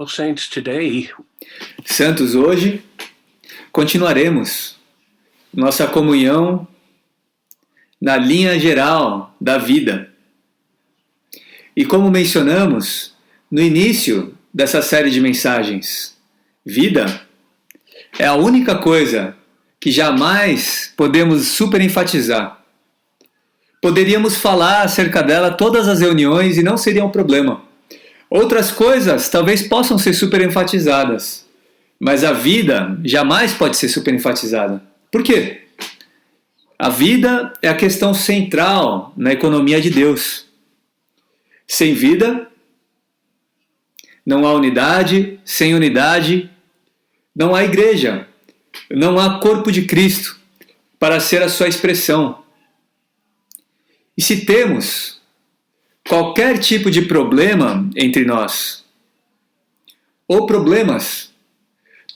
Well, saints, today Santos, hoje continuaremos nossa comunhão na linha geral da vida. E como mencionamos no início dessa série de mensagens, vida é a única coisa que jamais podemos superenfatizar. Poderíamos falar acerca dela todas as reuniões e não seria um problema. Outras coisas talvez possam ser superenfatizadas, mas a vida jamais pode ser superenfatizada. Por quê? A vida é a questão central na economia de Deus. Sem vida, não há unidade. Sem unidade, não há igreja. Não há corpo de Cristo para ser a sua expressão. E se temos qualquer tipo de problema entre nós, ou problemas,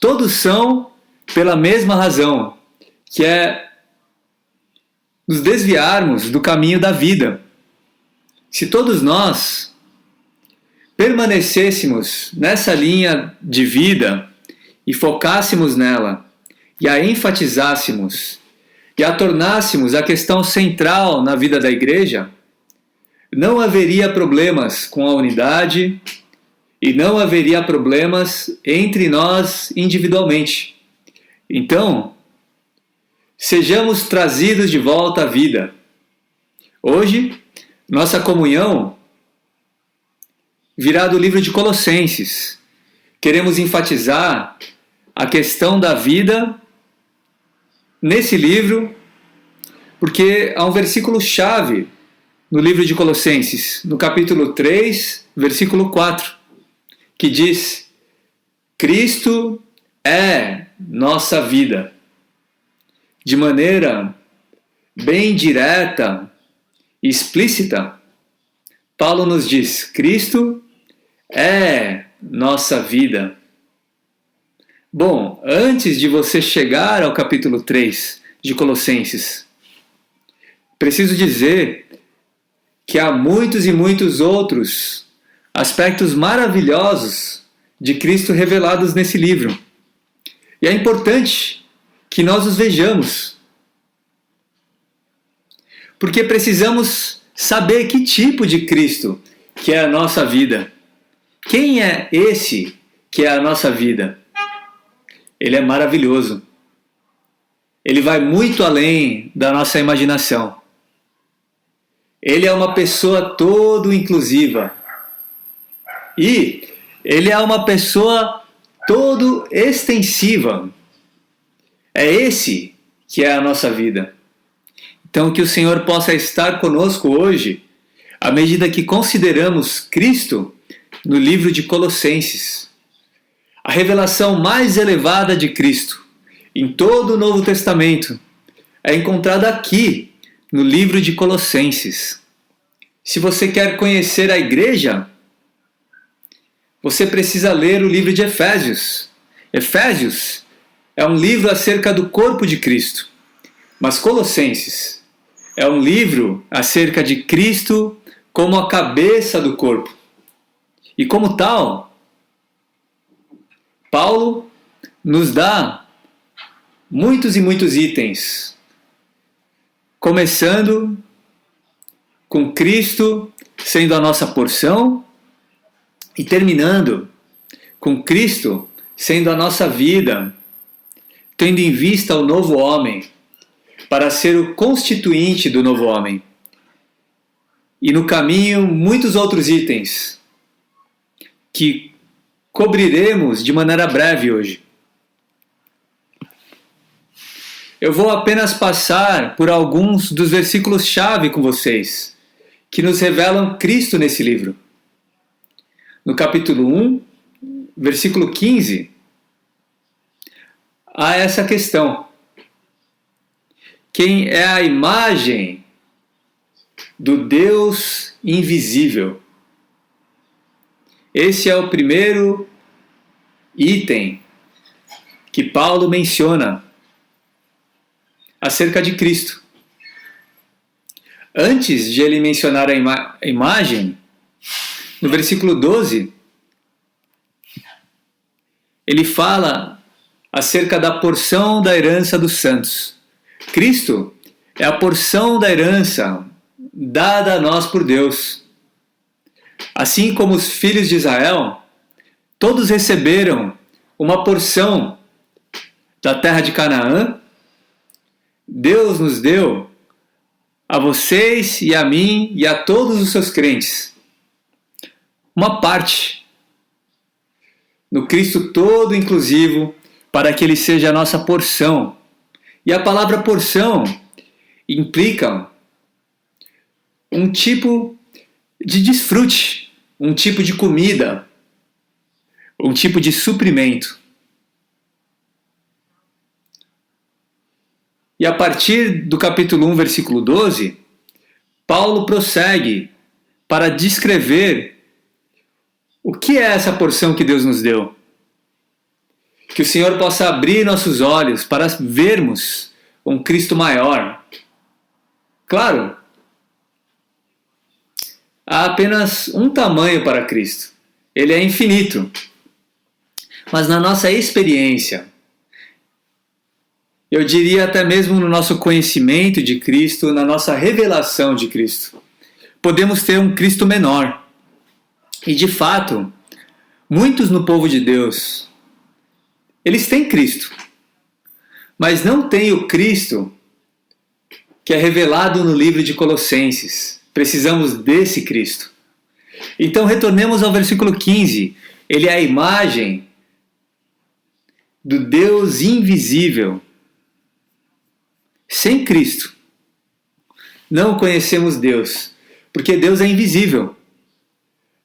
todos são pela mesma razão, que é nos desviarmos do caminho da vida. Se todos nós permanecêssemos nessa linha de vida e focássemos nela, e a enfatizássemos, e a tornássemos a questão central na vida da igreja, não haveria problemas com a unidade e não haveria problemas entre nós individualmente. Então, sejamos trazidos de volta à vida. Hoje, nossa comunhão virá do livro de Colossenses. Queremos enfatizar a questão da vida nesse livro, porque há um versículo-chave no livro de Colossenses, no capítulo 3, versículo 4, que diz: Cristo é nossa vida. De maneira bem direta e explícita, Paulo nos diz: Cristo é nossa vida. Bom, antes de você chegar ao capítulo 3 de Colossenses, preciso dizer que há muitos e muitos outros aspectos maravilhosos de Cristo revelados nesse livro. E é importante que nós os vejamos, porque precisamos saber que tipo de Cristo que é a nossa vida. Quem é esse que é a nossa vida? Ele é maravilhoso. Ele vai muito além da nossa imaginação. Ele é uma pessoa todo inclusiva. E ele é uma pessoa todo extensiva. É esse que é a nossa vida. Então que o Senhor possa estar conosco hoje, à medida que consideramos Cristo no livro de Colossenses. A revelação mais elevada de Cristo em todo o Novo Testamento é encontrada aqui, no livro de Colossenses. Se você quer conhecer a igreja, você precisa ler o livro de Efésios. Efésios é um livro acerca do corpo de Cristo, mas Colossenses é um livro acerca de Cristo como a cabeça do corpo. E como tal, Paulo nos dá muitos e muitos itens, começando com Cristo sendo a nossa porção e terminando com Cristo sendo a nossa vida, tendo em vista o novo homem, para ser o constituinte do novo homem. E no caminho, muitos outros itens que cobriremos de maneira breve hoje. Eu vou apenas passar por alguns dos versículos-chave com vocês, que nos revelam Cristo nesse livro. No capítulo 1, versículo 15, há essa questão. Quem é a imagem do Deus invisível? Esse é o primeiro item que Paulo menciona acerca de Cristo. Antes de ele mencionar a imagem, no versículo 12, ele fala acerca da porção da herança dos santos. Cristo é a porção da herança dada a nós por Deus. Assim como os filhos de Israel, todos receberam uma porção da terra de Canaã, Deus nos deu a vocês e a mim e a todos os seus crentes uma parte no Cristo todo inclusivo, para que ele seja a nossa porção. E a palavra porção implica um tipo de desfrute, um tipo de comida, um tipo de suprimento. E a partir do capítulo 1, versículo 12, Paulo prossegue para descrever o que é essa porção que Deus nos deu. Que o Senhor possa abrir nossos olhos para vermos um Cristo maior. Claro, há apenas um tamanho para Cristo. Ele é infinito. Mas na nossa experiência, eu diria até mesmo no nosso conhecimento de Cristo, na nossa revelação de Cristo, podemos ter um Cristo menor. E de fato, muitos no povo de Deus, eles têm Cristo, mas não têm o Cristo que é revelado no livro de Colossenses. Precisamos desse Cristo. Então retornemos ao versículo 15. Ele é a imagem do Deus invisível. Sem Cristo, não conhecemos Deus, porque Deus é invisível.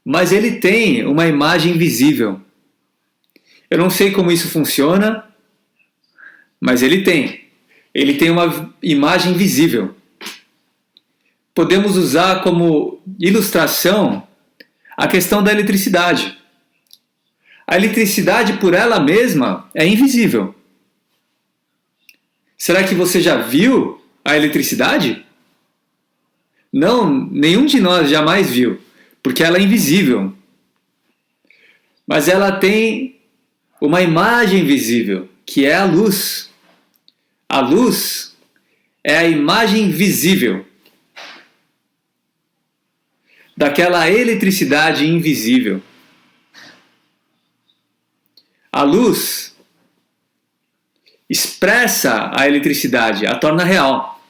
Mas ele tem uma imagem visível. Eu não sei como isso funciona, mas ele tem. Ele tem uma imagem visível. Podemos usar como ilustração a questão da eletricidade. A eletricidade por ela mesma é invisível. Será que você já viu a eletricidade? Não, nenhum de nós jamais viu, porque ela é invisível. Mas ela tem uma imagem visível, que é a luz. A luz é a imagem visível daquela eletricidade invisível. A luz expressa a eletricidade, a torna real.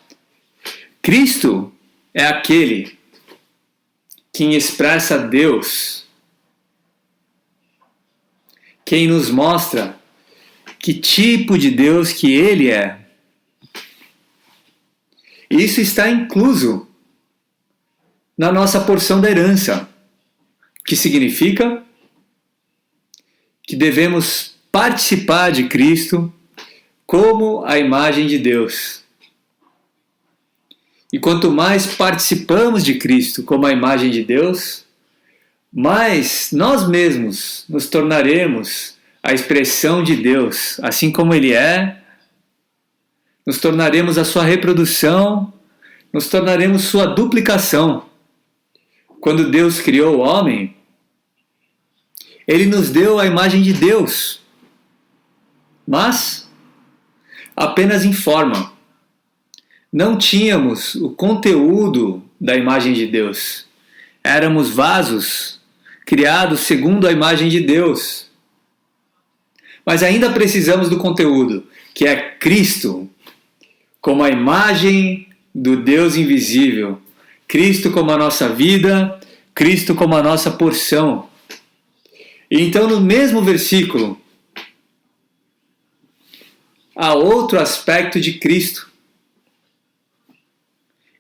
Cristo é aquele quem expressa Deus, quem nos mostra que tipo de Deus que Ele é. Isso está incluso na nossa porção da herança, que significa que devemos participar de Cristo como a imagem de Deus. E quanto mais participamos de Cristo como a imagem de Deus, mais nós mesmos nos tornaremos a expressão de Deus, assim como Ele é, nos tornaremos a sua reprodução, nos tornaremos sua duplicação. Quando Deus criou o homem, Ele nos deu a imagem de Deus, mas apenas em forma. Não tínhamos o conteúdo da imagem de Deus. Éramos vasos criados segundo a imagem de Deus. Mas ainda precisamos do conteúdo, que é Cristo, como a imagem do Deus invisível. Cristo como a nossa vida, Cristo como a nossa porção. E então, no mesmo versículo, há outro aspecto de Cristo.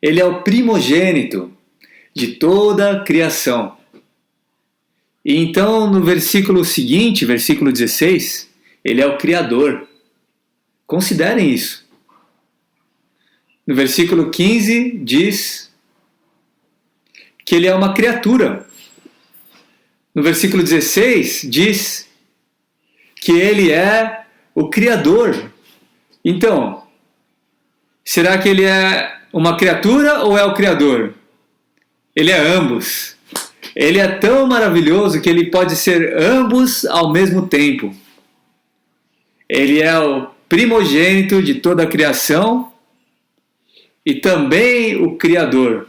Ele é o primogênito de toda a criação. E então, no versículo seguinte, versículo 16, ele é o Criador. Considerem isso. No versículo 15 diz que ele é uma criatura. No versículo 16 diz que ele é o Criador. Então, será que ele é uma criatura ou é o Criador? Ele é ambos. Ele é tão maravilhoso que ele pode ser ambos ao mesmo tempo. Ele é o primogênito de toda a criação e também o Criador.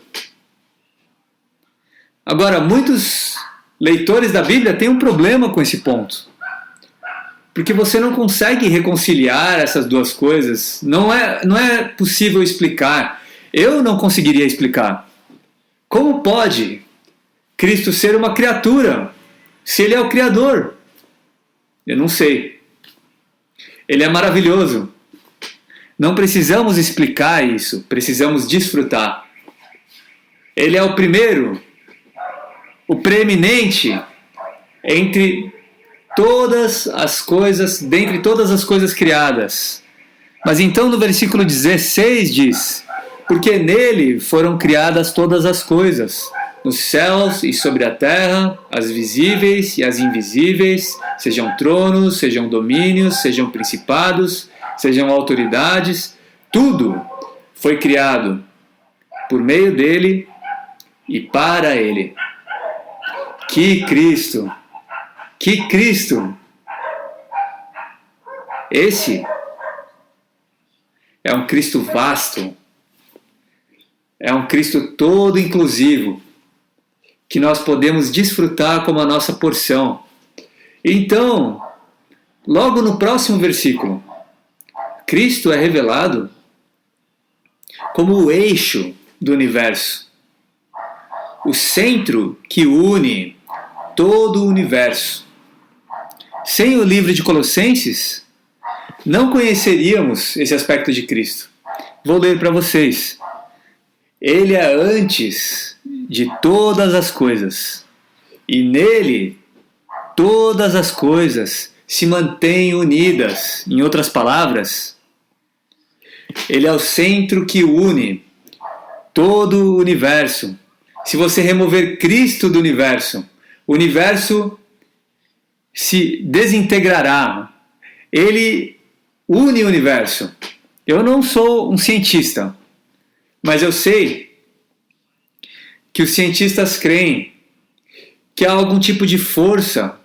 Agora, muitos leitores da Bíblia têm um problema com esse ponto. Porque você não consegue reconciliar essas duas coisas. Não é possível explicar. Eu não conseguiria explicar. Como pode Cristo ser uma criatura se Ele é o Criador? Eu não sei. Ele é maravilhoso. Não precisamos explicar isso. Precisamos desfrutar. Ele é o primeiro, o preeminente entre todas as coisas, dentre todas as coisas criadas. Mas então no versículo 16 diz: porque nele foram criadas todas as coisas, nos céus e sobre a terra, as visíveis e as invisíveis, sejam tronos, sejam domínios, sejam principados, sejam autoridades, tudo foi criado por meio dele e para ele. Que Cristo! Que Cristo! Esse é um Cristo vasto, é um Cristo todo inclusivo, que nós podemos desfrutar como a nossa porção. Então, logo no próximo versículo, Cristo é revelado como o eixo do universo, o centro que une todo o universo. Sem o livro de Colossenses, não conheceríamos esse aspecto de Cristo. Vou ler para vocês. Ele é antes de todas as coisas, e nele todas as coisas se mantêm unidas. Em outras palavras, ele é o centro que une todo o universo. Se você remover Cristo do universo, o universo se desintegrará. Ele une o universo. Eu não sou um cientista, mas eu sei que os cientistas creem que há algum tipo de força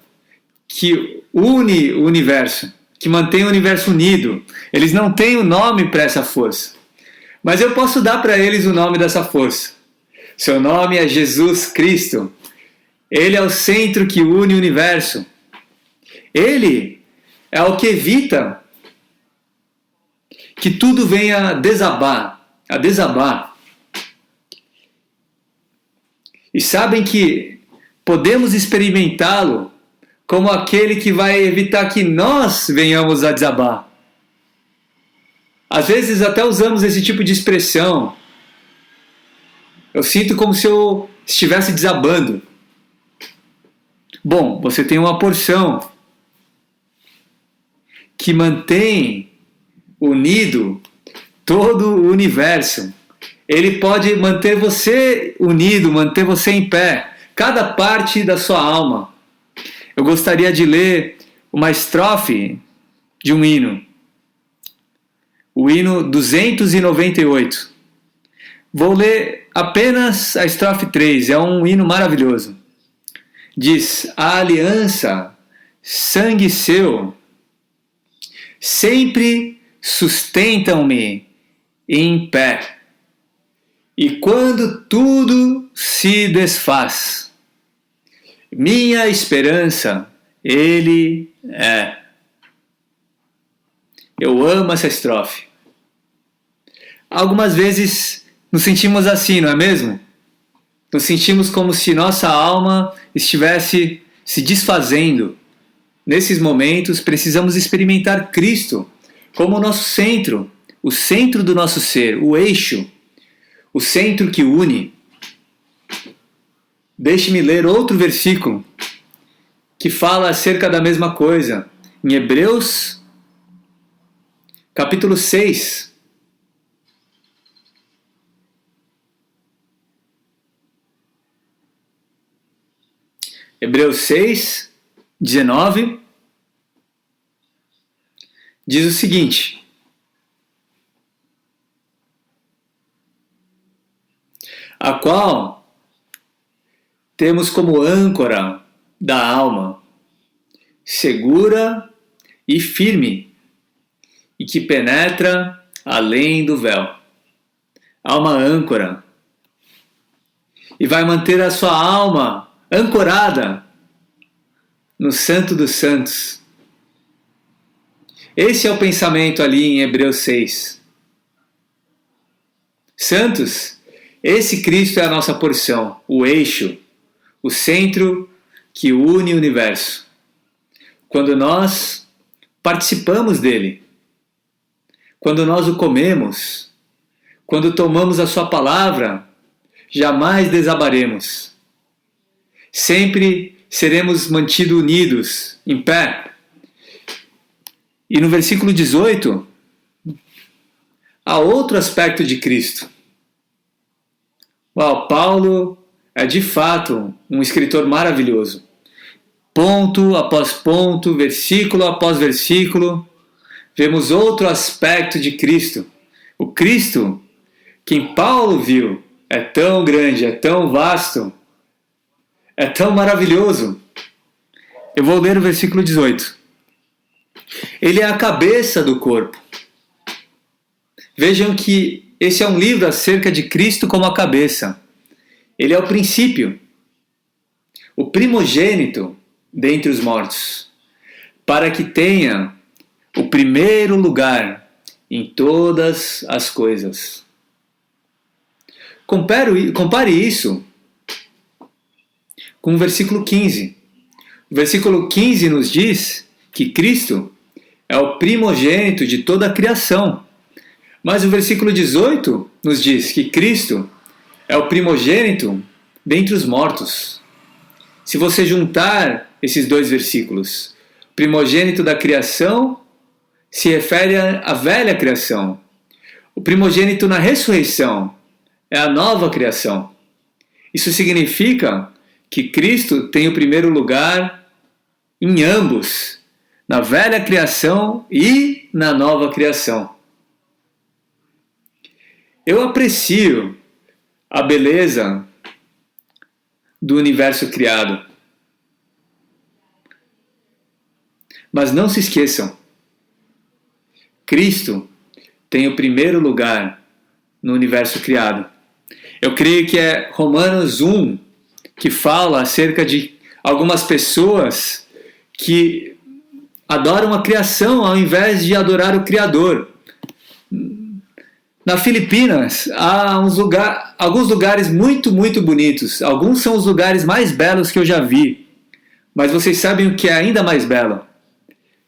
que une o universo, que mantém o universo unido. Eles não têm o nome para essa força, mas eu posso dar para eles o nome dessa força. Seu nome é Jesus Cristo. Ele é o centro que une o universo. Ele é o que evita que tudo venha a desabar. E sabem que podemos experimentá-lo como aquele que vai evitar que nós venhamos a desabar. Às vezes até usamos esse tipo de expressão. Eu sinto como se eu estivesse desabando. Bom, você tem uma porção que mantém unido todo o universo. Ele pode manter você unido, manter você em pé, cada parte da sua alma. Eu gostaria de ler uma estrofe de um hino, o hino 298. Vou ler apenas a estrofe 3, é um hino maravilhoso. Diz: a aliança, sangue seu, sempre sustentam-me em pé. E quando tudo se desfaz, minha esperança, Ele é. Eu amo essa estrofe. Algumas vezes nos sentimos assim, não é mesmo? Nos sentimos como se nossa alma estivesse se desfazendo. Nesses momentos, precisamos experimentar Cristo como o nosso centro, o centro do nosso ser, o eixo, o centro que une. Deixe-me ler outro versículo que fala acerca da mesma coisa. Em Hebreus, capítulo 6. Hebreus 6, 19, diz o seguinte: a qual temos como âncora da alma, segura e firme e que penetra além do véu. Há uma âncora e vai manter a sua alma ancorada no Santo dos Santos. Esse é o pensamento ali em Hebreus 6. Santos, esse Cristo é a nossa porção, o eixo, o centro que une o universo. Quando nós participamos dele, quando nós o comemos, quando tomamos a sua palavra, jamais desabaremos. Sempre seremos mantidos unidos, em pé. E no versículo 18, há outro aspecto de Cristo. Uau, Paulo é de fato um escritor maravilhoso. Ponto após ponto, versículo após versículo, vemos outro aspecto de Cristo. O Cristo, quem Paulo viu, é tão grande, é tão vasto, é tão maravilhoso. Eu vou ler o versículo 18. Ele é a cabeça do corpo. Vejam que esse é um livro acerca de Cristo como a cabeça. Ele é o princípio, o primogênito dentre os mortos, para que tenha o primeiro lugar em todas as coisas. Compare isso com o versículo 15. O versículo 15 nos diz que Cristo é o primogênito de toda a criação. Mas o versículo 18 nos diz que Cristo é o primogênito dentre os mortos. Se você juntar esses dois versículos, primogênito da criação se refere à velha criação. O primogênito na ressurreição é a nova criação. Isso significa que Cristo tem o primeiro lugar em ambos, na velha criação e na nova criação. Eu aprecio a beleza do universo criado. Mas não se esqueçam, Cristo tem o primeiro lugar no universo criado. Eu creio que é Romanos 1 que fala acerca de algumas pessoas que adoram a criação ao invés de adorar o Criador. Na Filipinas há alguns lugares muito, muito bonitos. Alguns são os lugares mais belos que eu já vi. Mas vocês sabem o que é ainda mais belo?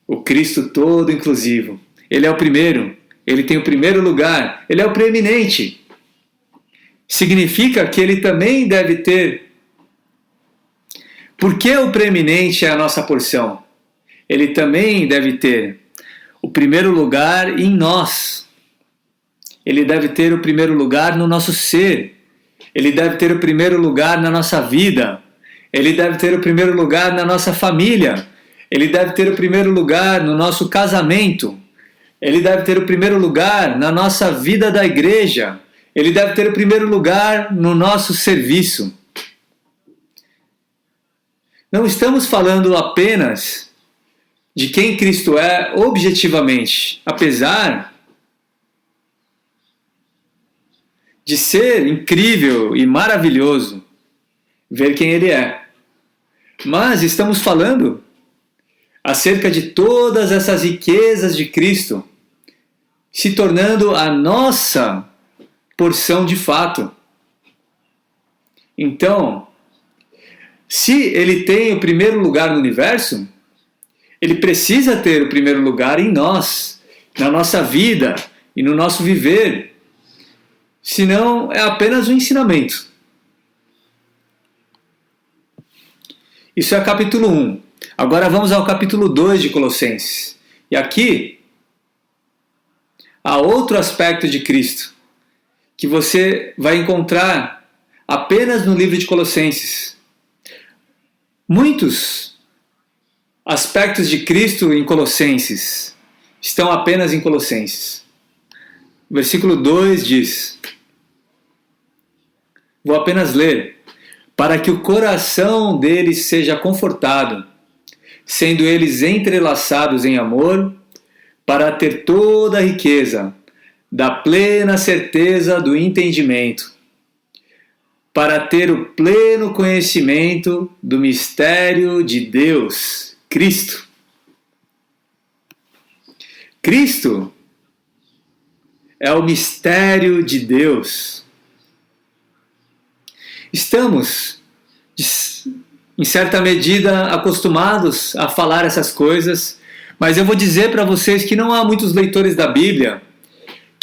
O Cristo todo inclusivo. Ele é o primeiro. Ele tem o primeiro lugar. Ele é o preeminente. Significa que ele também deve ter. Porque o preeminente é a nossa porção. Ele também deve ter o primeiro lugar em nós. Ele deve ter o primeiro lugar no nosso ser. Ele deve ter o primeiro lugar na nossa vida. Ele deve ter o primeiro lugar na nossa família. Ele deve ter o primeiro lugar no nosso casamento. Ele deve ter o primeiro lugar na nossa vida da igreja. Ele deve ter o primeiro lugar no nosso serviço. Não estamos falando apenas de quem Cristo é objetivamente, apesar de ser incrível e maravilhoso ver quem Ele é. Mas estamos falando acerca de todas essas riquezas de Cristo se tornando a nossa porção de fato. Então, se Ele tem o primeiro lugar no universo, Ele precisa ter o primeiro lugar em nós, na nossa vida e no nosso viver. Senão é apenas um ensinamento. Isso é capítulo 1. Agora vamos ao capítulo 2 de Colossenses. E aqui há outro aspecto de Cristo que você vai encontrar apenas no livro de Colossenses. Muitos aspectos de Cristo em Colossenses estão apenas em Colossenses. O versículo 2 diz, vou apenas ler, para que o coração deles seja confortado, sendo eles entrelaçados em amor, para ter toda a riqueza da plena certeza do entendimento, para ter o pleno conhecimento do mistério de Deus, Cristo. Cristo é o mistério de Deus. Estamos, em certa medida, acostumados a falar essas coisas, mas eu vou dizer para vocês que não há muitos leitores da Bíblia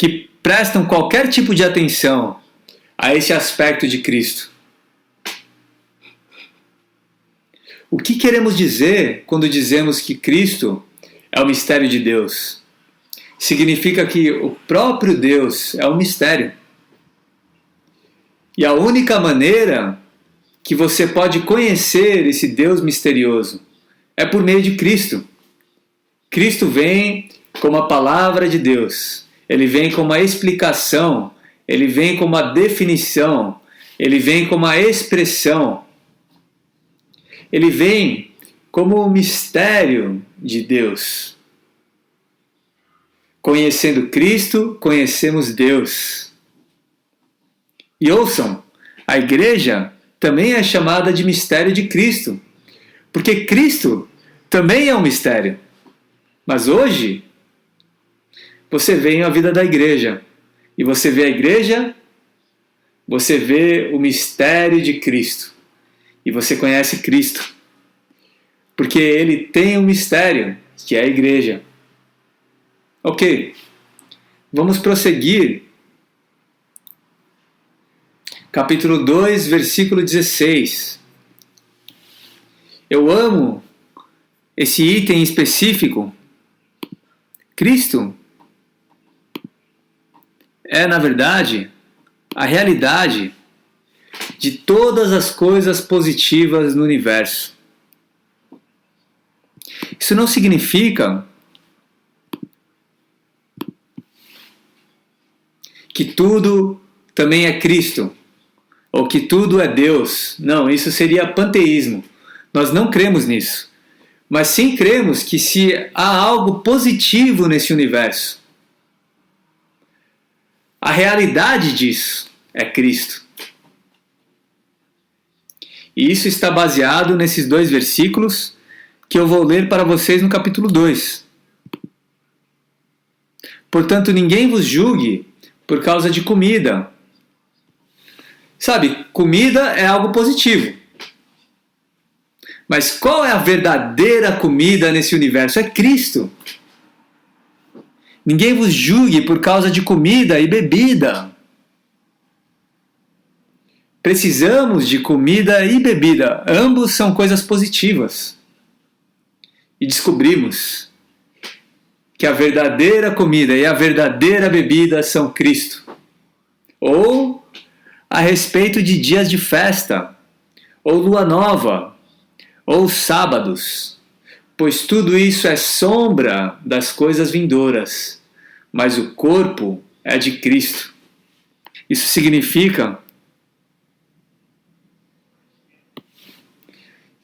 que prestam qualquer tipo de atenção a esse aspecto de Cristo. O que queremos dizer quando dizemos que Cristo é o mistério de Deus? Significa que o próprio Deus é um mistério. E a única maneira que você pode conhecer esse Deus misterioso é por meio de Cristo. Cristo vem como a palavra de Deus. Ele vem como a explicação, ele vem como a definição, ele vem como a expressão. Ele vem como o mistério de Deus. Conhecendo Cristo, conhecemos Deus. E ouçam, a igreja também é chamada de mistério de Cristo, porque Cristo também é um mistério. Mas hoje, você vê a vida da igreja, e você vê a igreja, você vê o mistério de Cristo, e você conhece Cristo, porque ele tem um mistério, que é a igreja. Ok, vamos prosseguir. Capítulo 2, versículo 16. Eu amo esse item específico. Cristo é, na verdade, a realidade de todas as coisas positivas no universo. Isso não significa que tudo também é Cristo, ou que tudo é Deus. Não, isso seria panteísmo. Nós não cremos nisso. Mas sim cremos que se há algo positivo nesse universo, a realidade disso é Cristo. E isso está baseado nesses dois versículos que eu vou ler para vocês no capítulo 2. Portanto, ninguém vos julgue por causa de comida. Sabe, comida é algo positivo. Mas qual é a verdadeira comida nesse universo? É Cristo. Ninguém vos julgue por causa de comida e bebida. Precisamos de comida e bebida. Ambos são coisas positivas. E descobrimos que a verdadeira comida e a verdadeira bebida são Cristo. Ou a respeito de dias de festa, ou lua nova, ou sábados, pois tudo isso é sombra das coisas vindouras, mas o corpo é de Cristo. Isso significa,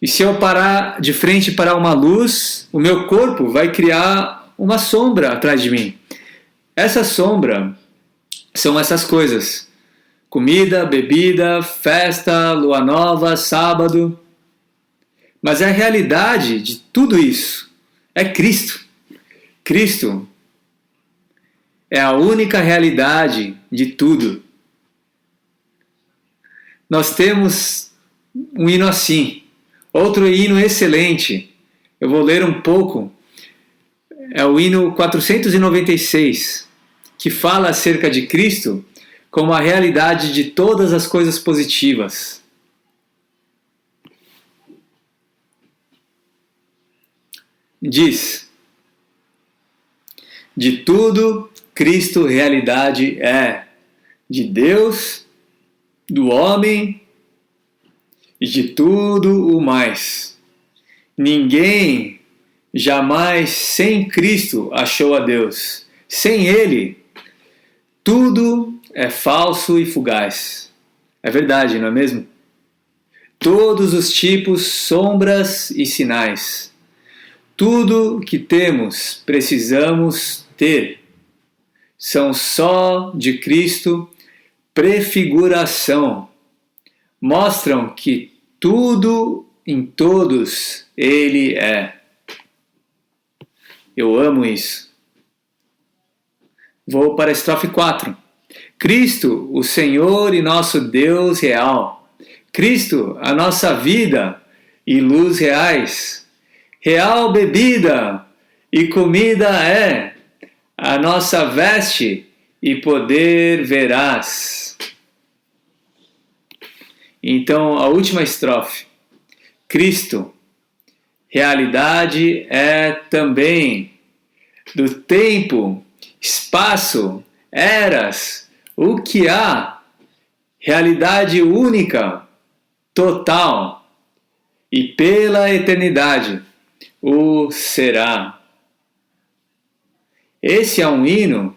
e se eu parar de frente para uma luz, o meu corpo vai criar uma sombra atrás de mim. Essa sombra são essas coisas: comida, bebida, festa, lua nova, sábado. Mas a realidade de tudo isso é Cristo. Cristo é a única realidade de tudo. Nós temos um hino assim, outro hino excelente. Eu vou ler um pouco. É o hino 496, que fala acerca de Cristo como a realidade de todas as coisas positivas. Diz: de tudo Cristo realidade é, de Deus, do homem e de tudo o mais. Ninguém jamais sem Cristo achou a Deus. Sem Ele, tudo é falso e fugaz. É verdade, não é mesmo? Todos os tipos, sombras e sinais. tudo que temos, precisamos ter. São só de Cristo prefiguração. Mostram que tudo em todos Ele é. Eu amo isso. Vou para a estrofe 4. Cristo, o Senhor e nosso Deus real. Cristo, a nossa vida e luz reais. Real bebida e comida é a nossa veste e poder veraz. Então, a última estrofe. Cristo, realidade é também do tempo, espaço, eras, o que há, realidade única, total, e pela eternidade o será. Esse é um hino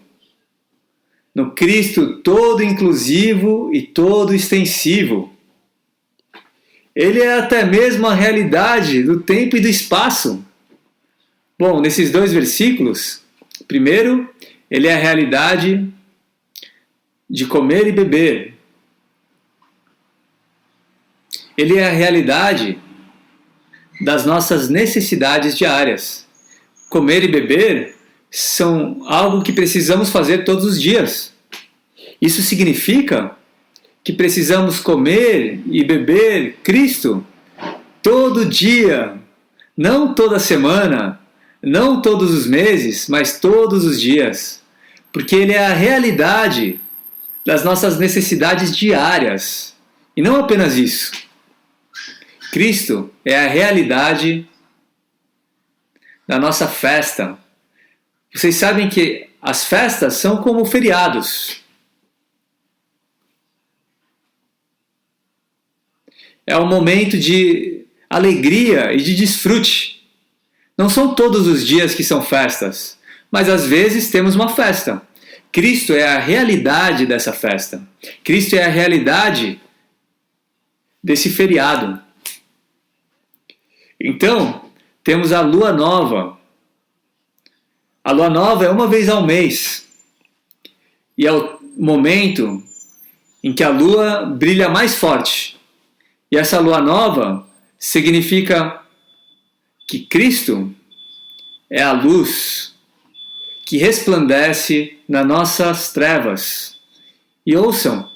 no Cristo todo inclusivo e todo extensivo. Ele é até mesmo a realidade do tempo e do espaço. Bom, nesses dois versículos, primeiro, ele é a realidade de comer e beber. Ele é a realidade das nossas necessidades diárias. Comer e beber são algo que precisamos fazer todos os dias. Isso significa que precisamos comer e beber Cristo todo dia, não toda semana, não todos os meses, mas todos os dias, porque Ele é a realidade das nossas necessidades diárias, e não apenas isso. Cristo é a realidade da nossa festa. Vocês sabem que as festas são como feriados. É um momento de alegria e de desfrute. Não são todos os dias que são festas, mas às vezes temos uma festa. Cristo é a realidade dessa festa. Cristo é a realidade desse feriado. Então, temos a lua nova. A lua nova é uma vez ao mês. E é o momento em que a lua brilha mais forte. E essa lua nova significa que Cristo é a luz que resplandece nas nossas trevas. E ouçam,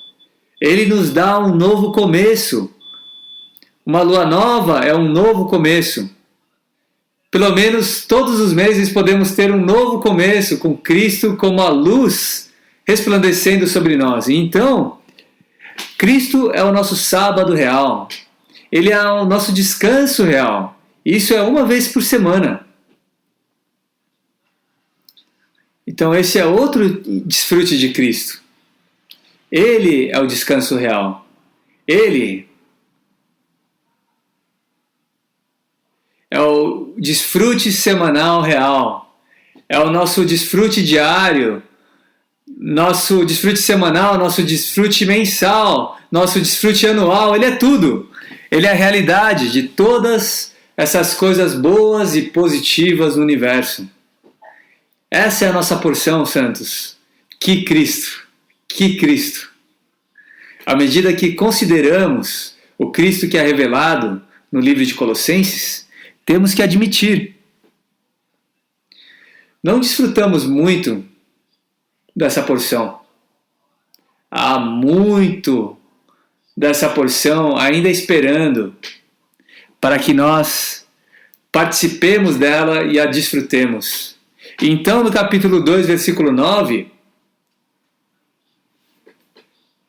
Ele nos dá um novo começo. Uma lua nova é um novo começo. Pelo menos todos os meses podemos ter um novo começo com Cristo como a luz resplandecendo sobre nós. E então, Cristo é o nosso sábado real. Ele é o nosso descanso real. Isso é uma vez por semana. Então esse é outro desfrute de Cristo. Ele é o descanso real. Ele é o desfrute semanal real. É o nosso desfrute diário, nosso desfrute semanal, nosso desfrute mensal, nosso desfrute anual. Ele é tudo. Ele é a realidade de todas essas coisas boas e positivas no universo. Essa é a nossa porção, santos. Que Cristo! Que Cristo! À medida que consideramos o Cristo que é revelado no livro de Colossenses, temos que admitir. Não desfrutamos muito dessa porção. Há muito dessa porção ainda esperando para que nós participemos dela e a desfrutemos. Então, no capítulo 2, versículo 9,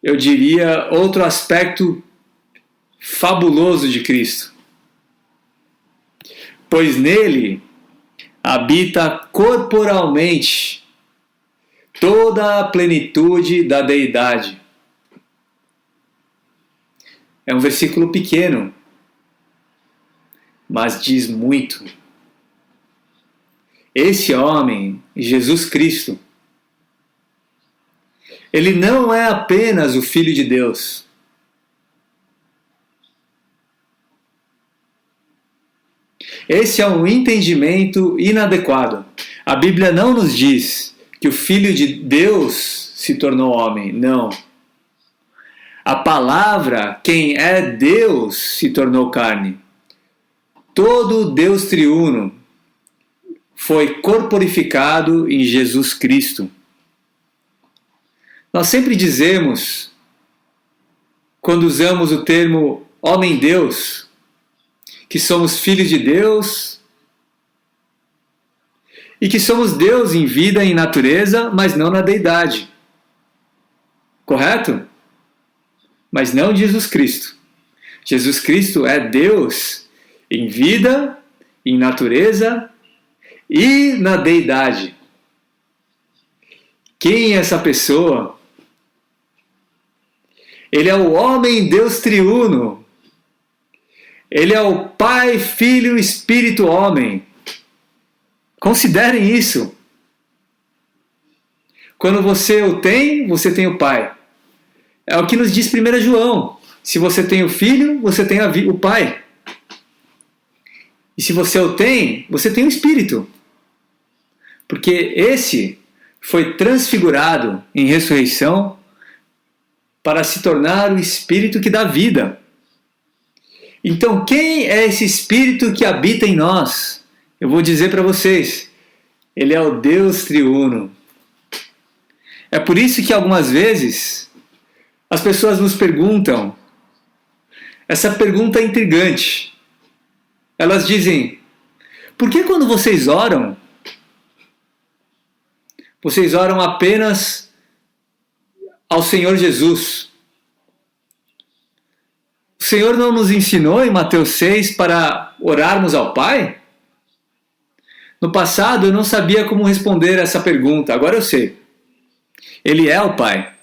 eu diria outro aspecto fabuloso de Cristo. Pois nele habita corporalmente toda a plenitude da deidade. É um versículo pequeno, mas diz muito. Esse homem, Jesus Cristo, ele não é apenas o Filho de Deus. Esse é um entendimento inadequado. A Bíblia não nos diz que o Filho de Deus se tornou homem. Não. A palavra, quem é Deus, se tornou carne. Todo Deus triuno foi corporificado em Jesus Cristo. Nós sempre dizemos, quando usamos o termo homem-deus, que somos filhos de Deus e que somos Deus em vida e em natureza, mas não na deidade. Correto? Mas não Jesus Cristo. Jesus Cristo é Deus em vida, em natureza e na deidade. Quem é essa pessoa? Ele é o homem Deus triuno. Ele é o Pai, Filho, Espírito, Homem. Considerem isso. Quando você o tem, você tem o Pai. É o que nos diz 1 João. Se você tem o Filho, você tem o Pai. E se você o tem, você tem o Espírito. Porque esse foi transfigurado em ressurreição para se tornar o Espírito que dá vida. Então, quem é esse Espírito que habita em nós? Eu vou dizer para vocês. Ele é o Deus triuno. É por isso que algumas vezes as pessoas nos perguntam, essa pergunta é intrigante. Elas dizem, por que quando vocês oram apenas ao Senhor Jesus? O Senhor não nos ensinou em Mateus 6 para orarmos ao Pai? No passado eu não sabia como responder essa pergunta, agora eu sei. Ele é o Pai.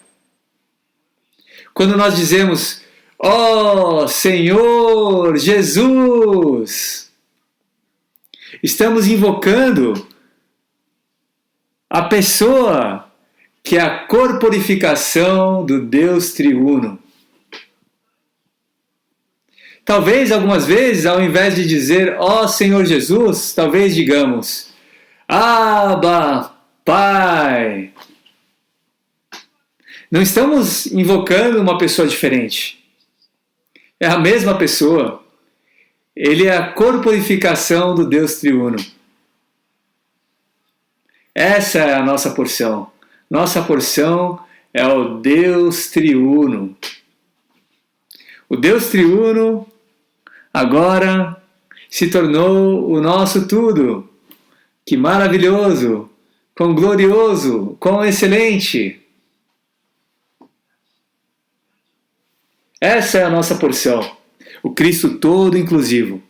Quando nós dizemos, ó Senhor Jesus, estamos invocando a pessoa que é a corporificação do Deus triuno. Talvez algumas vezes, ao invés de dizer, ó Senhor Jesus, talvez digamos, Abba, Pai. Não estamos invocando uma pessoa diferente. É a mesma pessoa. Ele é a corporificação do Deus triuno. Essa é a nossa porção. Nossa porção é o Deus triuno. O Deus triuno agora se tornou o nosso tudo. Que maravilhoso, quão glorioso, quão excelente. Essa é a nossa porção, o Cristo todo inclusivo.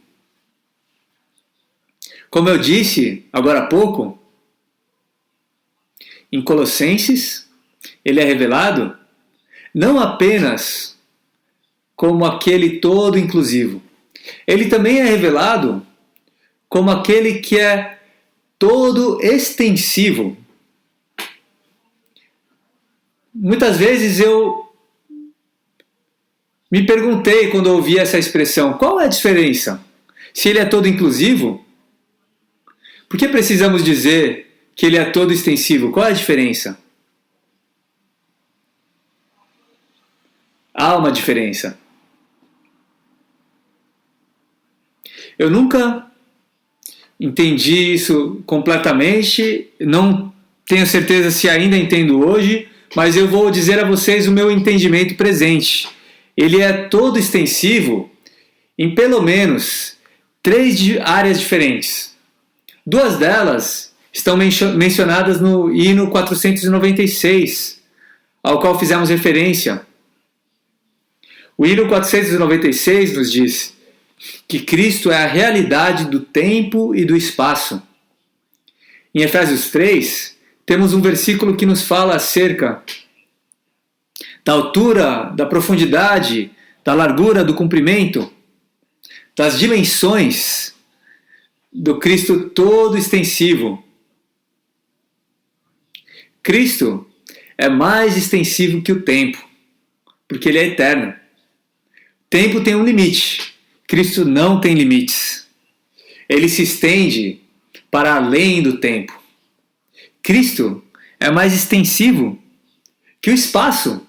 Como eu disse agora há pouco, em Colossenses, ele é revelado não apenas como aquele todo inclusivo. Ele também é revelado como aquele que é todo extensivo. Muitas vezes eu me perguntei quando eu ouvi essa expressão, qual é a diferença? Se ele é todo inclusivo, por que precisamos dizer que ele é todo extensivo? Qual é a diferença? Há uma diferença. Eu nunca entendi isso completamente, não tenho certeza se ainda entendo hoje, mas eu vou dizer a vocês o meu entendimento presente. Ele é todo extensivo em pelo menos 3 áreas diferentes. 2 delas estão mencionadas no hino 496, ao qual fizemos referência. O hino 496 nos diz que Cristo é a realidade do tempo e do espaço. Em Efésios 3, temos um versículo que nos fala acerca da altura, da profundidade, da largura, do comprimento, das dimensões do Cristo todo extensivo. Cristo é mais extensivo que o tempo, porque ele é eterno. O tempo tem um limite, Cristo não tem limites. ele se estende para além do tempo. Cristo é mais extensivo que o espaço,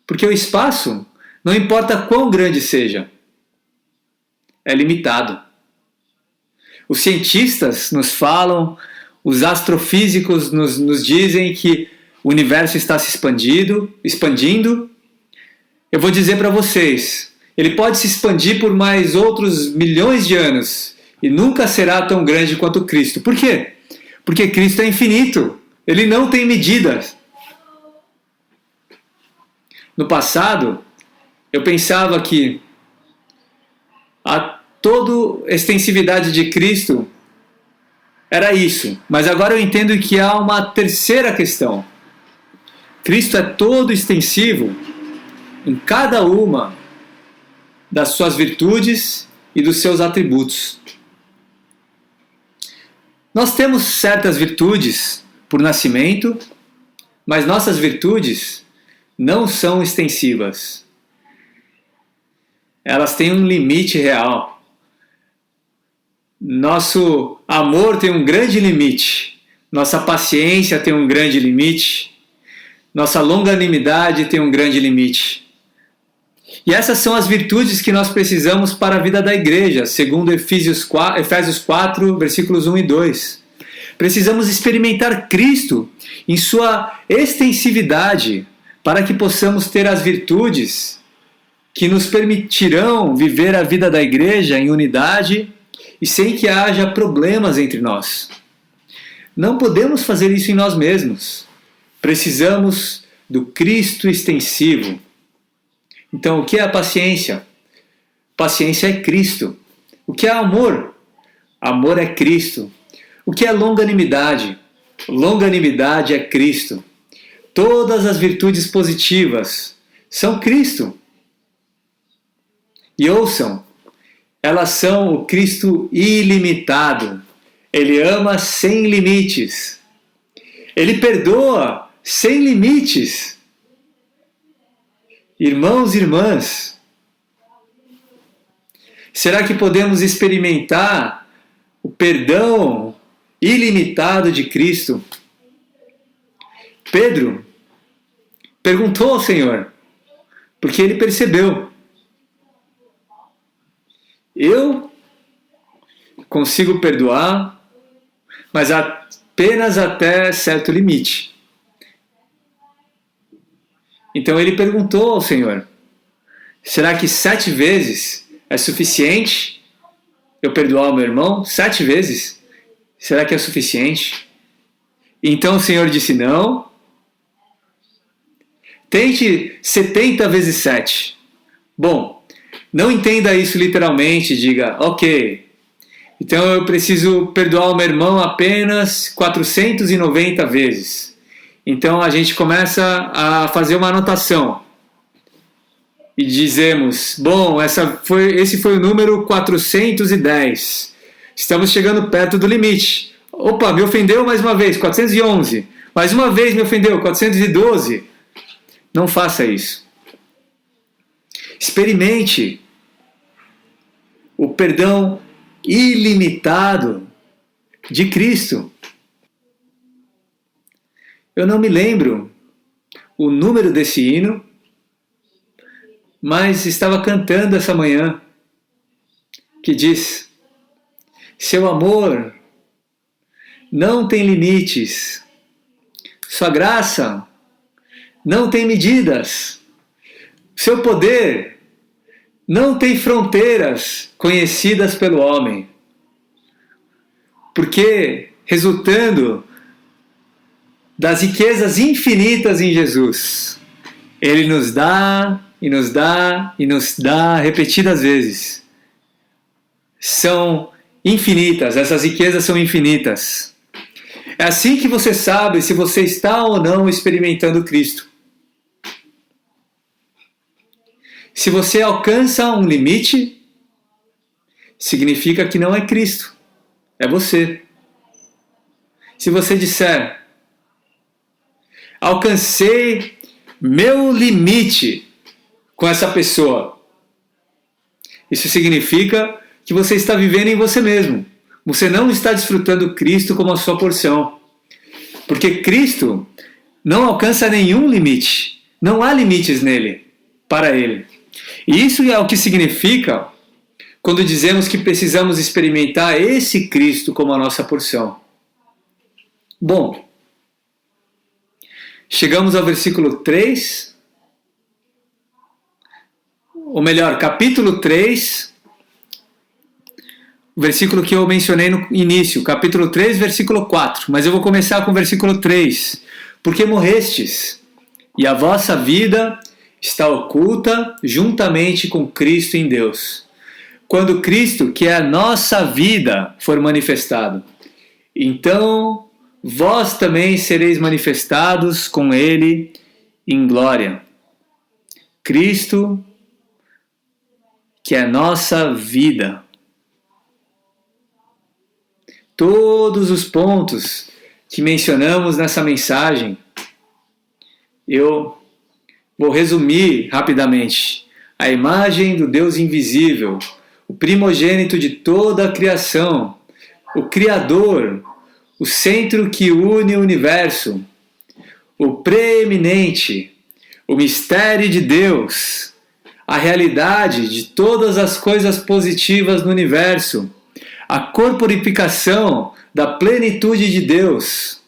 porque o espaço, não importa quão grande seja, é limitado. Os cientistas nos falam, os astrofísicos nos dizem que o universo está se expandindo. Eu vou dizer para vocês, ele pode se expandir por mais outros milhões de anos e nunca será tão grande quanto Cristo. Por quê? Porque Cristo é infinito, ele não tem medidas. No passado, eu pensava que toda a extensividade de Cristo era isso, mas agora eu entendo que há uma terceira questão. Cristo é todo extensivo em cada uma das suas virtudes e dos seus atributos. Nós temos certas virtudes por nascimento, mas nossas virtudes não são extensivas. Elas têm um limite real. Nosso amor tem um grande limite. Nossa paciência tem um grande limite. Nossa longanimidade tem um grande limite. E essas são as virtudes que nós precisamos para a vida da igreja, segundo Efésios 4, versículos 1 e 2. Precisamos experimentar Cristo em sua extensividade, para que possamos ter as virtudes que nos permitirão viver a vida da igreja em unidade e sem que haja problemas entre nós. Não podemos fazer isso em nós mesmos. Precisamos do Cristo extensivo. Então, o que é a paciência? Paciência é Cristo. O que é amor? Amor é Cristo. O que é longanimidade? Longanimidade é Cristo. Todas as virtudes positivas são Cristo. E ouçam, elas são o Cristo ilimitado. Ele ama sem limites. Ele perdoa sem limites. Irmãos e irmãs, será que podemos experimentar o perdão ilimitado de Cristo? Pedro perguntou ao Senhor, porque ele percebeu: eu consigo perdoar, mas apenas até certo limite. Então ele perguntou ao Senhor: será que 7 vezes é suficiente eu perdoar o meu irmão? 7 vezes? Será que é suficiente? Então o Senhor disse: não. Tente 70 vezes 7. Bom, não entenda isso literalmente, diga, ok, então eu preciso perdoar o meu irmão apenas 490 vezes. Então a gente começa a fazer uma anotação e dizemos, bom, esse foi o número 410. Estamos chegando perto do limite. Opa, me ofendeu mais uma vez, 411. Mais uma vez me ofendeu, 412. Não faça isso. Experimente o perdão ilimitado de Cristo. Eu não me lembro o número desse hino, mas estava cantando essa manhã, que diz: seu amor não tem limites, sua graça não tem medidas, seu poder não tem fronteiras conhecidas pelo homem, porque resultando das riquezas infinitas em Jesus, Ele nos dá e nos dá e nos dá repetidas vezes. São infinitas, essas riquezas são infinitas. É assim que você sabe se você está ou não experimentando Cristo. Se você alcança um limite, significa que não é Cristo, é você. Se você disser, alcancei meu limite com essa pessoa, isso significa que você está vivendo em você mesmo. Você não está desfrutando Cristo como a sua porção. Porque Cristo não alcança nenhum limite. Não há limites nele, para ele. E isso é o que significa quando dizemos que precisamos experimentar esse Cristo como a nossa porção. Bom, chegamos ao versículo 3, ou melhor, capítulo 3, o versículo que eu mencionei no início, capítulo 3, versículo 4. Mas eu vou começar com o versículo 3. Porque morrestes, e a vossa vida está oculta juntamente com Cristo em Deus. Quando Cristo, que é a nossa vida, for manifestado, então vós também sereis manifestados com Ele em glória. Cristo, que é a nossa vida. Todos os pontos que mencionamos nessa mensagem, eu vou resumir rapidamente. A imagem do Deus invisível, o primogênito de toda a criação, o Criador, o centro que une o universo, o preeminente, o mistério de Deus, a realidade de todas as coisas positivas no universo, a corporificação da plenitude de Deus.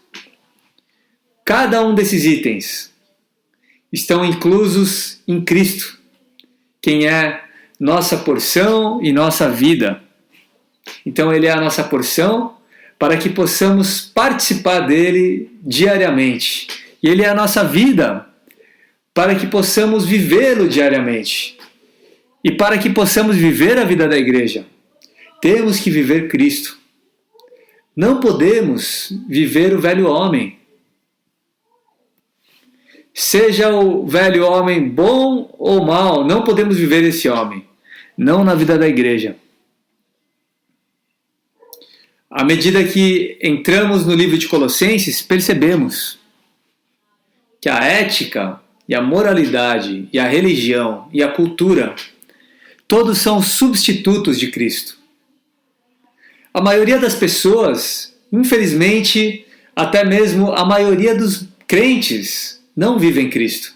Cada um desses itens estão inclusos em Cristo, quem é nossa porção e nossa vida. Então ele é a nossa porção para que possamos participar dele diariamente. E ele é a nossa vida para que possamos vivê-lo diariamente. E para que possamos viver a vida da igreja, temos que viver Cristo. Não podemos viver o velho homem. Seja o velho homem bom ou mau, não podemos viver esse homem. Não na vida da igreja. À medida que entramos no livro de Colossenses, percebemos que a ética e a moralidade e a religião e a cultura, todos são substitutos de Cristo. A maioria das pessoas, infelizmente, até mesmo a maioria dos crentes, não vivem Cristo.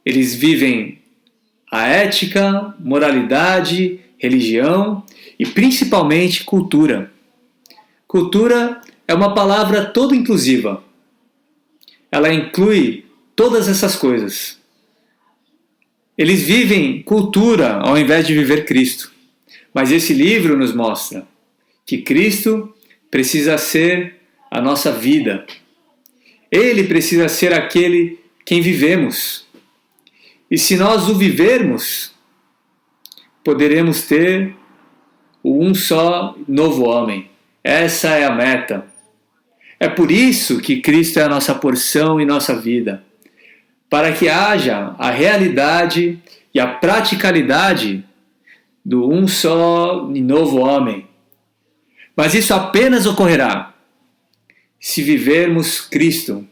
Eles vivem a ética, moralidade, religião e principalmente cultura. Cultura é uma palavra toda inclusiva. Ela inclui todas essas coisas. Eles vivem cultura ao invés de viver Cristo. Mas esse livro nos mostra que Cristo precisa ser a nossa vida. Ele precisa ser aquele quem vivemos. E se nós o vivermos, poderemos ter o um só novo homem. Essa é a meta. É por isso que Cristo é a nossa porção e nossa vida. Para que haja a realidade e a praticalidade do um só e novo homem. Mas isso apenas ocorrerá se vivermos Cristo.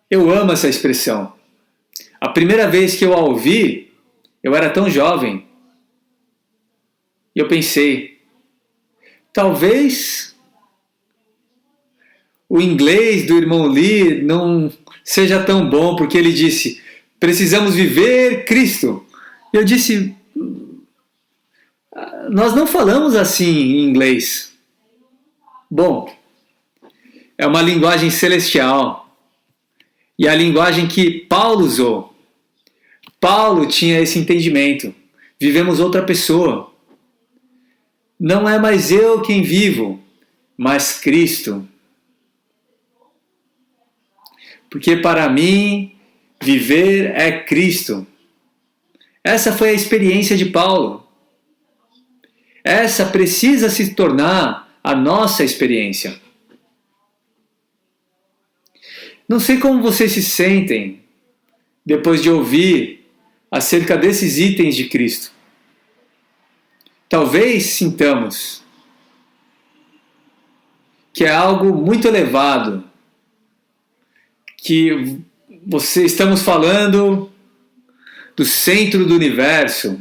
Eu amo essa expressão. A primeira vez que eu a ouvi, eu era tão jovem. E eu pensei, talvez o inglês do irmão Lee não seja tão bom, porque ele disse, precisamos viver Cristo. E eu disse, nós não falamos assim em inglês. Bom, é uma linguagem celestial. E a linguagem que Paulo usou. Paulo tinha esse entendimento. Vivemos outra pessoa. Não é mais eu quem vivo, mas Cristo. Porque para mim, viver é Cristo. Essa foi a experiência de Paulo. Essa precisa se tornar a nossa experiência. Não sei como vocês se sentem depois de ouvir acerca desses itens de Cristo. Talvez sintamos que é algo muito elevado, que estamos falando do centro do universo,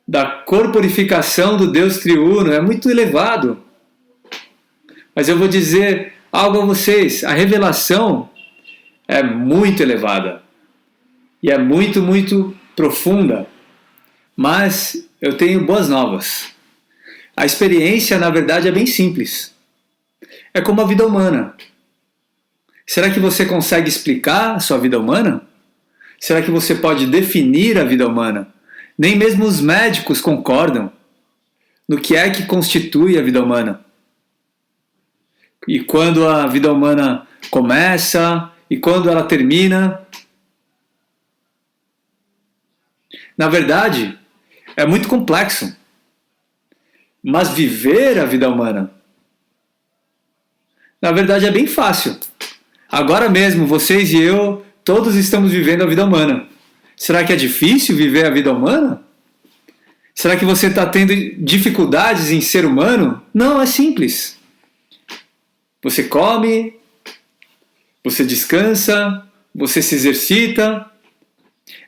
da corporificação do Deus triuno é muito elevado. Mas eu vou dizer algo a vocês, a revelação é muito elevada e é muito, muito profunda. Mas eu tenho boas novas. A experiência, na verdade, é bem simples. É como a vida humana. Será que você consegue explicar a sua vida humana? Será que você pode definir a vida humana? Nem mesmo os médicos concordam no que é que constitui a vida humana. E quando a vida humana começa e quando ela termina. Na verdade, é muito complexo. Mas viver a vida humana, na verdade, é bem fácil. Agora mesmo, vocês e eu, todos estamos vivendo a vida humana. Será que é difícil viver a vida humana? Será que você está tendo dificuldades em ser humano? Não, é simples. Você come, você descansa, você se exercita.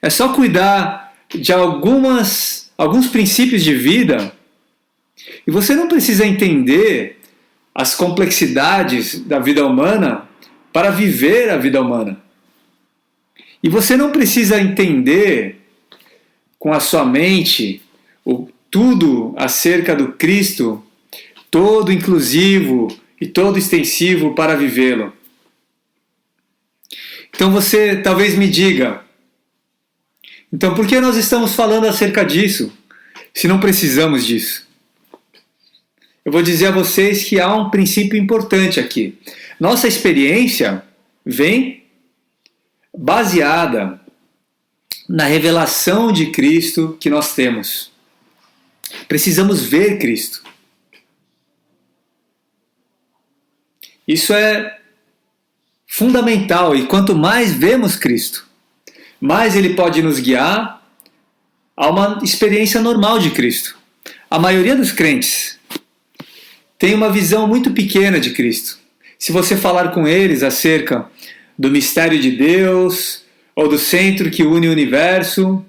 É só cuidar de alguns princípios de vida e você não precisa entender as complexidades da vida humana para viver a vida humana. E você não precisa entender com a sua mente tudo acerca do Cristo, todo inclusivo e todo extensivo para vivê-lo. Então você talvez me diga, então por que nós estamos falando acerca disso, se não precisamos disso? Eu vou dizer a vocês que há um princípio importante aqui. Nossa experiência vem baseada na revelação de Cristo que nós temos. Precisamos ver Cristo. Isso é fundamental, e quanto mais vemos Cristo, mais Ele pode nos guiar a uma experiência normal de Cristo. A maioria dos crentes tem uma visão muito pequena de Cristo. Se você falar com eles acerca do mistério de Deus ou do centro que une o universo,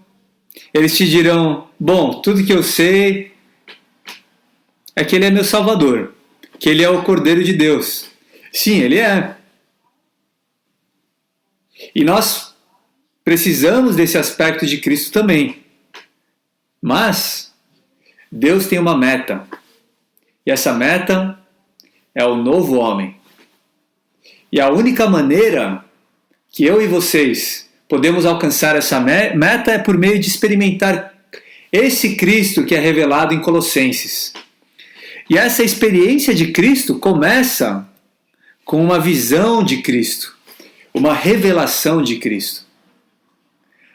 eles te dirão, bom, tudo que eu sei é que Ele é meu Salvador, que Ele é o Cordeiro de Deus. Sim, Ele é. E nós precisamos desse aspecto de Cristo também. Mas Deus tem uma meta. E essa meta é o novo homem. E a única maneira que eu e vocês podemos alcançar essa meta é por meio de experimentar esse Cristo que é revelado em Colossenses. E essa experiência de Cristo começa com uma visão de Cristo, uma revelação de Cristo.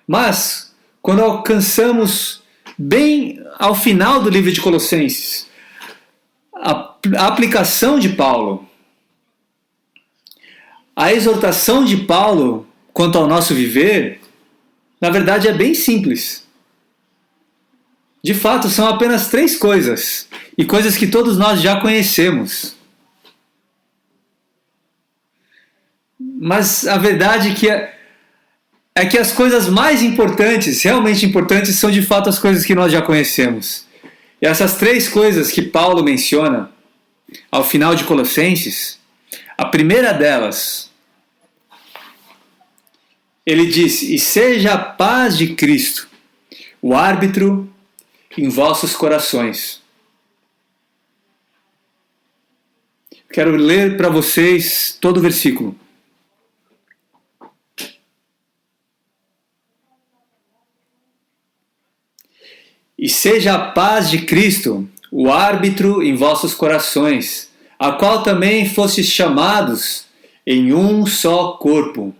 Mas, quando alcançamos bem ao final do livro de Colossenses, a aplicação de Paulo, a exortação de Paulo quanto ao nosso viver, na verdade é bem simples. De fato, são apenas 3 coisas, e coisas que todos nós já conhecemos. Mas a verdade é que as coisas mais importantes, realmente importantes, são de fato as coisas que nós já conhecemos. E essas 3 coisas que Paulo menciona ao final de Colossenses, a primeira delas, ele diz, e seja a paz de Cristo o árbitro em vossos corações. Quero ler para vocês todo o versículo. E seja a paz de Cristo o árbitro em vossos corações, a qual também fostes chamados em um só corpo,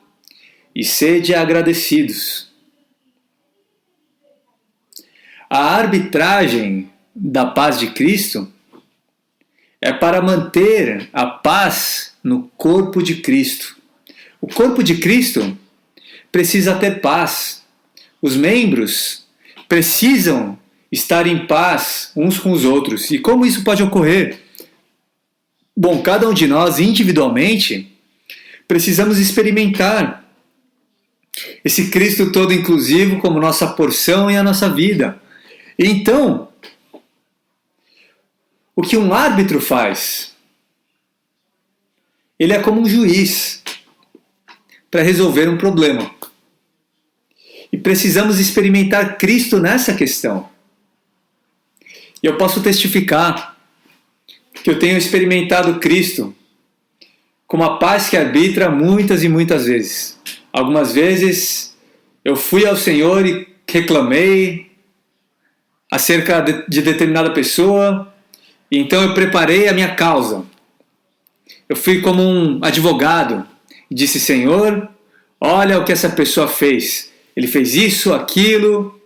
e sede agradecidos. A arbitragem da paz de Cristo é para manter a paz no corpo de Cristo. O corpo de Cristo precisa ter paz. Os membros precisam estar em paz uns com os outros. E como isso pode ocorrer? Bom, cada um de nós individualmente precisamos experimentar esse Cristo todo inclusivo como nossa porção e a nossa vida. Então, o que um árbitro faz? Ele é como um juiz para resolver um problema. E precisamos experimentar Cristo nessa questão. E eu posso testificar que eu tenho experimentado Cristo como a paz que arbitra muitas e muitas vezes. Algumas vezes eu fui ao Senhor e reclamei acerca de determinada pessoa, e então eu preparei a minha causa. Eu fui como um advogado e disse: Senhor, olha o que essa pessoa fez. Ele fez isso, aquilo,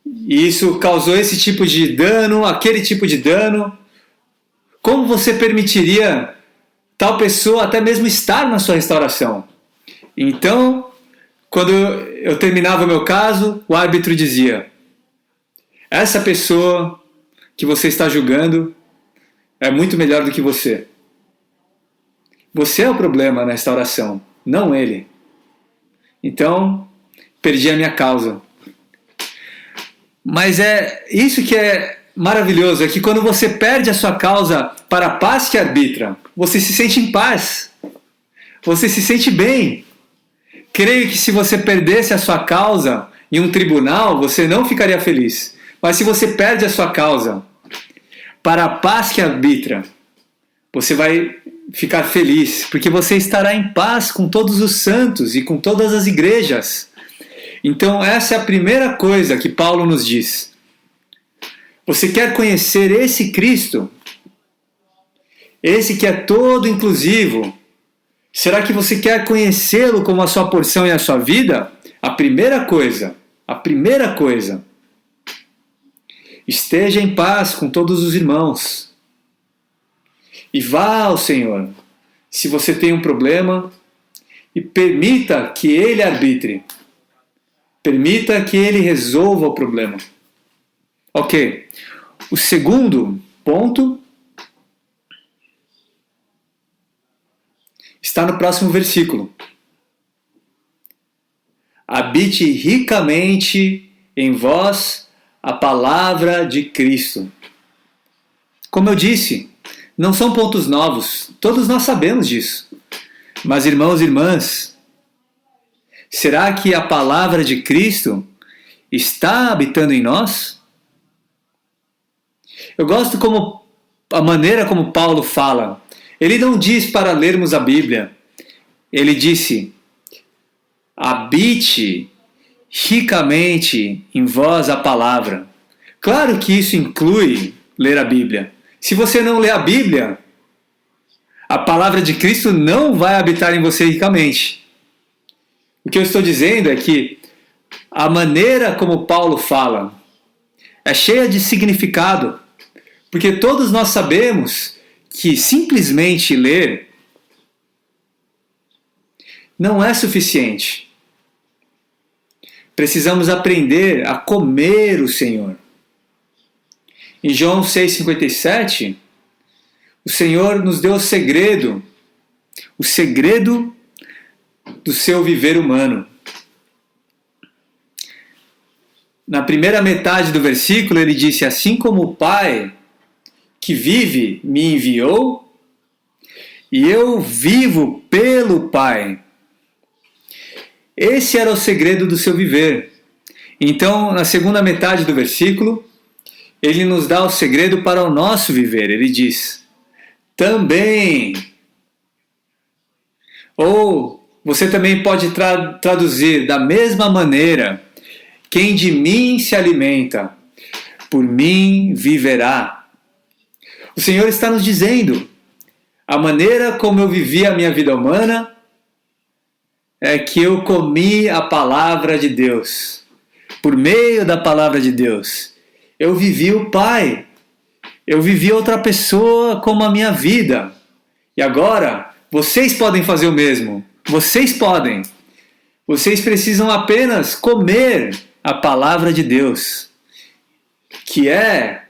e isso causou esse tipo de dano, aquele tipo de dano. Como você permitiria tal pessoa até mesmo estar na sua restauração? Então, quando eu terminava o meu caso, o árbitro dizia: essa pessoa que você está julgando é muito melhor do que você. Você é o problema na restauração, não ele. Então, perdi a minha causa. Mas é isso que é maravilhoso, é que quando você perde a sua causa para a paz que arbitra, você se sente em paz. Você se sente bem. Creio que se você perdesse a sua causa em um tribunal, você não ficaria feliz. Mas se você perde a sua causa para a paz que arbitra, você vai ficar feliz, porque você estará em paz com todos os santos e com todas as igrejas. Então essa é a primeira coisa que Paulo nos diz. Você quer conhecer esse Cristo? Esse que é todo inclusivo? Será que você quer conhecê-lo como a sua porção e a sua vida? A primeira coisa, esteja em paz com todos os irmãos. E vá ao Senhor, se você tem um problema, e permita que Ele arbitre. Permita que Ele resolva o problema. Ok. O segundo ponto está no próximo versículo. Habite ricamente em vós a palavra de Cristo. Como eu disse, não são pontos novos, todos nós sabemos disso. Mas irmãos e irmãs, será que a palavra de Cristo está habitando em nós? Eu gosto como a maneira como Paulo fala. Ele não diz para lermos a Bíblia. Ele disse: habite ricamente em vós a palavra. Claro que isso inclui ler a Bíblia. Se você não lê a Bíblia, a palavra de Cristo não vai habitar em você ricamente. O que eu estou dizendo é que a maneira como Paulo fala é cheia de significado, porque todos nós sabemos que simplesmente ler não é suficiente. Precisamos aprender a comer o Senhor. Em João 6,57, o Senhor nos deu o segredo do seu viver humano. Na primeira metade do versículo ele disse: assim como o Pai que vive me enviou, e eu vivo pelo Pai. Esse era o segredo do seu viver. Então, na segunda metade do versículo, ele nos dá o segredo para o nosso viver. Ele diz: também. Ou você também pode traduzir da mesma maneira: quem de mim se alimenta, por mim viverá. O Senhor está nos dizendo: a maneira como eu vivi a minha vida humana é que eu comi a palavra de Deus. Por meio da palavra de Deus, eu vivi o Pai. Eu vivi outra pessoa como a minha vida. E agora, vocês podem fazer o mesmo. Vocês podem. Vocês precisam apenas comer a palavra de Deus, que é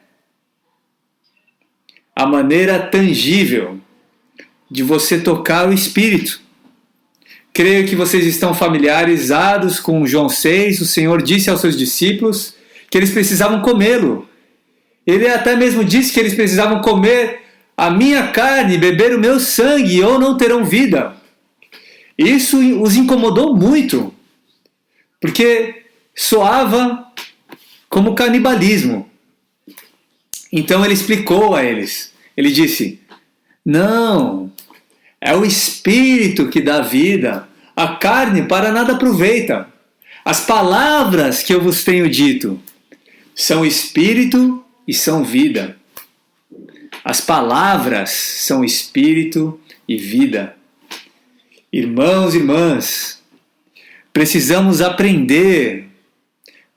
a maneira tangível de você tocar o Espírito. Creio que vocês estão familiarizados com João 6. O Senhor disse aos seus discípulos que eles precisavam comê-lo. Ele até mesmo disse que eles precisavam comer a minha carne, beber o meu sangue, ou não terão vida. Isso os incomodou muito, porque soava como canibalismo. Então ele explicou a eles. Ele disse: não, é o Espírito que dá vida. A carne para nada aproveita. As palavras que eu vos tenho dito são Espírito e são vida. As palavras são Espírito e vida. Irmãos e irmãs, precisamos aprender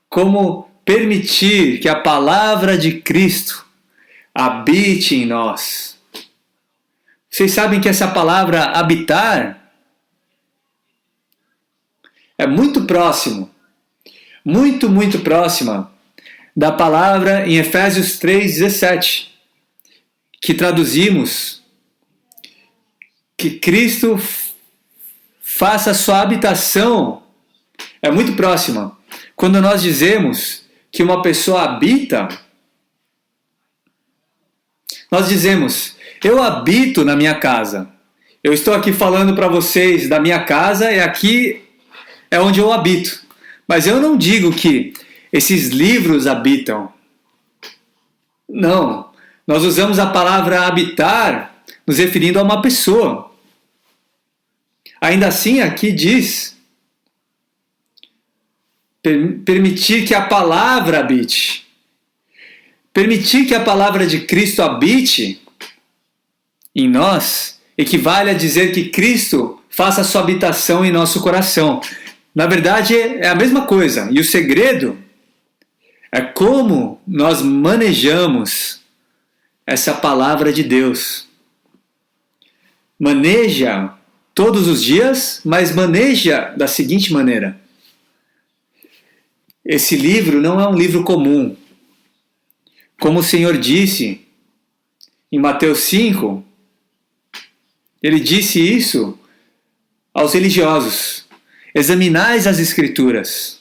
como permitir que a palavra de Cristo habite em nós. Vocês sabem que essa palavra habitar é muito próximo, muito próxima da palavra em Efésios 3,17, que traduzimos que Cristo faça sua habitação. É muito próxima. Quando nós dizemos que uma pessoa habita, nós dizemos: eu habito na minha casa. Eu estou aqui falando para vocês da minha casa, e aqui é onde eu habito. Mas eu não digo que esses livros habitam. Não. Nós usamos a palavra habitar nos referindo a uma pessoa. Ainda assim, aqui diz permitir que a palavra habite. Permitir que a palavra de Cristo habite em nós equivale a dizer que Cristo faça a sua habitação em nosso coração. Na verdade, é a mesma coisa. E o segredo é como nós manejamos essa palavra de Deus. Maneja todos os dias, mas maneja da seguinte maneira: esse livro não é um livro comum. Como o Senhor disse em Mateus 5, ele disse isso aos religiosos: examinais as Escrituras,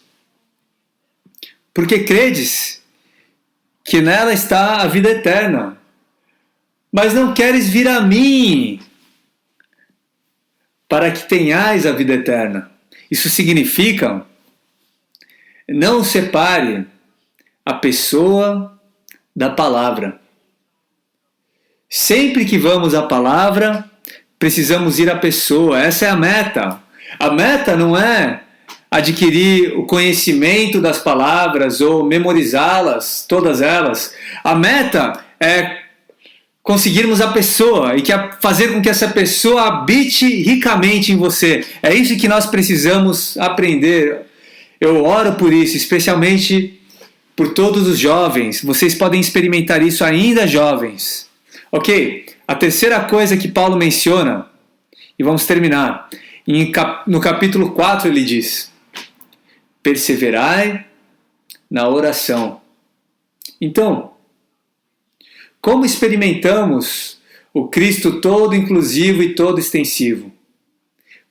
porque credes que nela está a vida eterna, mas não queres vir a mim para que tenhais a vida eterna. Isso significa: não separe a pessoa da palavra. Sempre que vamos à palavra, precisamos ir à pessoa. Essa é a meta. A meta não é adquirir o conhecimento das palavras ou memorizá-las, todas elas. A meta é conseguirmos a pessoa e fazer com que essa pessoa habite ricamente em você. É isso que nós precisamos aprender. Eu oro por isso, especialmente por todos os jovens. Vocês podem experimentar isso ainda jovens. Ok, a terceira coisa que Paulo menciona, e vamos terminar, no capítulo 4 ele diz: perseverai na oração. Então, como experimentamos o Cristo todo inclusivo e todo extensivo?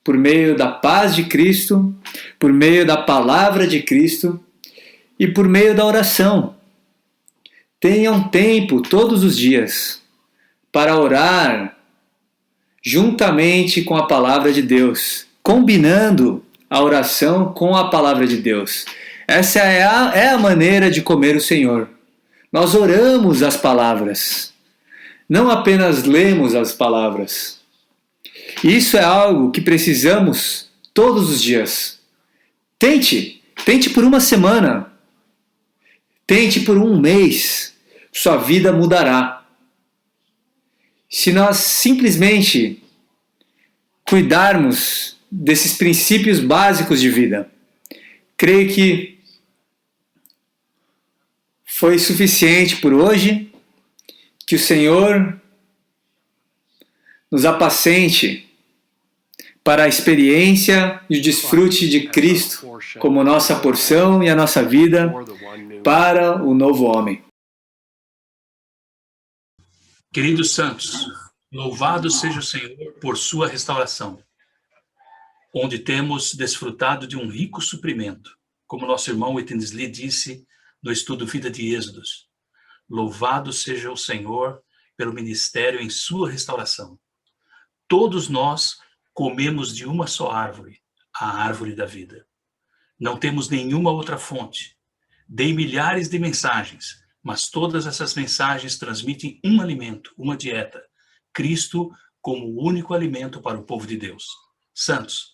Por meio da paz de Cristo, por meio da palavra de Cristo e por meio da oração. Tenham tempo todos os dias para orar juntamente com a palavra de Deus, combinando a oração com a palavra de Deus. Essa é a maneira de comer o Senhor. Nós oramos as palavras, não apenas lemos as palavras. Isso é algo que precisamos todos os dias. Tente por uma semana. Tente por um mês. Sua vida mudará. Se nós simplesmente cuidarmos desses princípios básicos de vida, creio que foi suficiente por hoje. Que o Senhor nos apacente para a experiência e o desfrute de Cristo como nossa porção e a nossa vida para o novo homem. Queridos santos, louvado seja o Senhor por sua restauração, onde temos desfrutado de um rico suprimento. Como nosso irmão Whitney Lee disse, no estudo Vida de Êxodos. Louvado seja o Senhor pelo ministério em sua restauração. Todos nós comemos de uma só árvore, a árvore da vida. Não temos nenhuma outra fonte. Dei milhares de mensagens, mas todas essas mensagens transmitem um alimento, uma dieta. Cristo como o único alimento para o povo de Deus. Santos,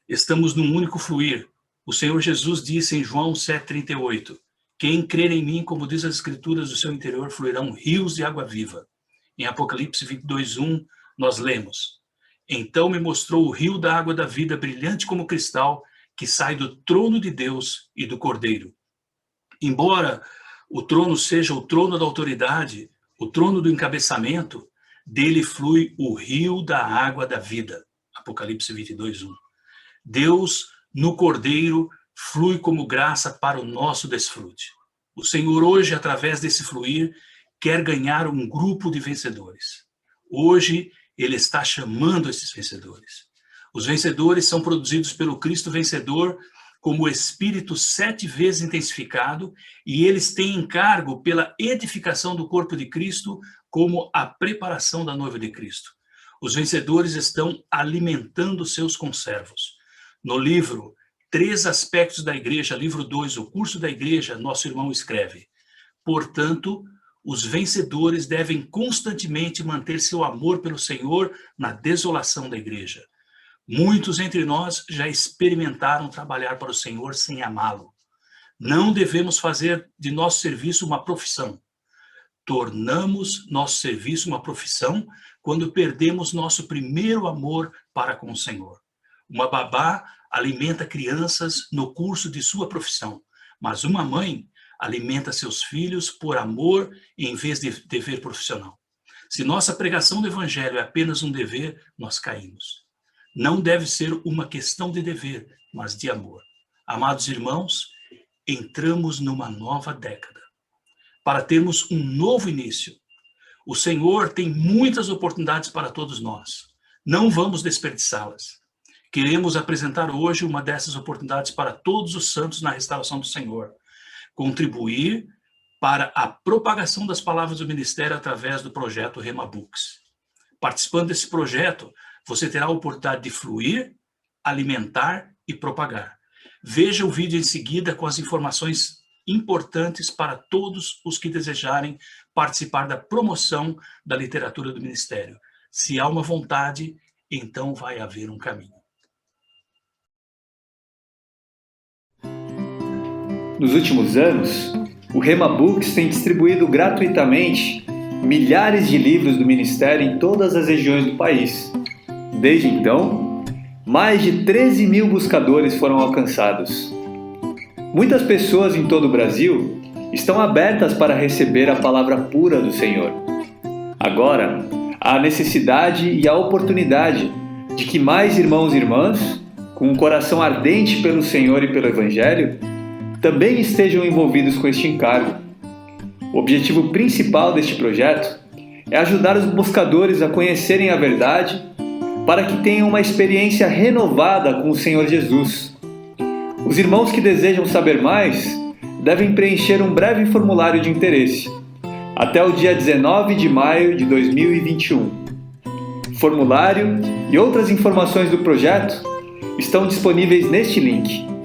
estamos num único fluir. O Senhor Jesus disse em João 7,38, quem crer em mim, como diz as Escrituras, do seu interior fluirão rios de água viva. Em Apocalipse 22:1, nós lemos, então me mostrou o rio da água da vida, brilhante como cristal, que sai do trono de Deus e do Cordeiro. Embora o trono seja o trono da autoridade, o trono do encabeçamento, dele flui o rio da água da vida. Apocalipse 22:1. Deus, no Cordeiro, flui como graça para o nosso desfrute. O Senhor hoje, através desse fluir, quer ganhar um grupo de vencedores. Hoje, Ele está chamando esses vencedores. Os vencedores são produzidos pelo Cristo vencedor, como o Espírito 7 vezes intensificado, e eles têm encargo pela edificação do corpo de Cristo, como a preparação da noiva de Cristo. Os vencedores estão alimentando seus conservos. No livro 3 Aspectos da Igreja, livro 2, o curso da Igreja, nosso irmão escreve, portanto, os vencedores devem constantemente manter seu amor pelo Senhor na desolação da Igreja. Muitos entre nós já experimentaram trabalhar para o Senhor sem amá-lo. Não devemos fazer de nosso serviço uma profissão. Tornamos nosso serviço uma profissão quando perdemos nosso primeiro amor para com o Senhor. Uma babá alimenta crianças no curso de sua profissão, mas uma mãe alimenta seus filhos por amor em vez de dever profissional. Se nossa pregação do Evangelho é apenas um dever, nós caímos. Não deve ser uma questão de dever, mas de amor. Amados irmãos, entramos numa nova década. Para termos um novo início, o Senhor tem muitas oportunidades para todos nós. Não vamos desperdiçá-las. Queremos apresentar hoje uma dessas oportunidades para todos os santos na restauração do Senhor. Contribuir para a propagação das palavras do ministério através do projeto Rema Books. Participando desse projeto, você terá a oportunidade de fluir, alimentar e propagar. Veja o vídeo em seguida com as informações importantes para todos os que desejarem participar da promoção da literatura do ministério. Se há uma vontade, então vai haver um caminho. Nos últimos anos, o Rema Books tem distribuído gratuitamente milhares de livros do ministério em todas as regiões do país. Desde então, mais de 13 mil buscadores foram alcançados. Muitas pessoas em todo o Brasil estão abertas para receber a palavra pura do Senhor. Agora, há a necessidade e a oportunidade de que mais irmãos e irmãs, com um coração ardente pelo Senhor e pelo Evangelho, também estejam envolvidos com este encargo. O objetivo principal deste projeto é ajudar os buscadores a conhecerem a verdade para que tenham uma experiência renovada com o Senhor Jesus. Os irmãos que desejam saber mais devem preencher um breve formulário de interesse até o dia 19 de maio de 2021. Formulário e outras informações do projeto estão disponíveis neste link.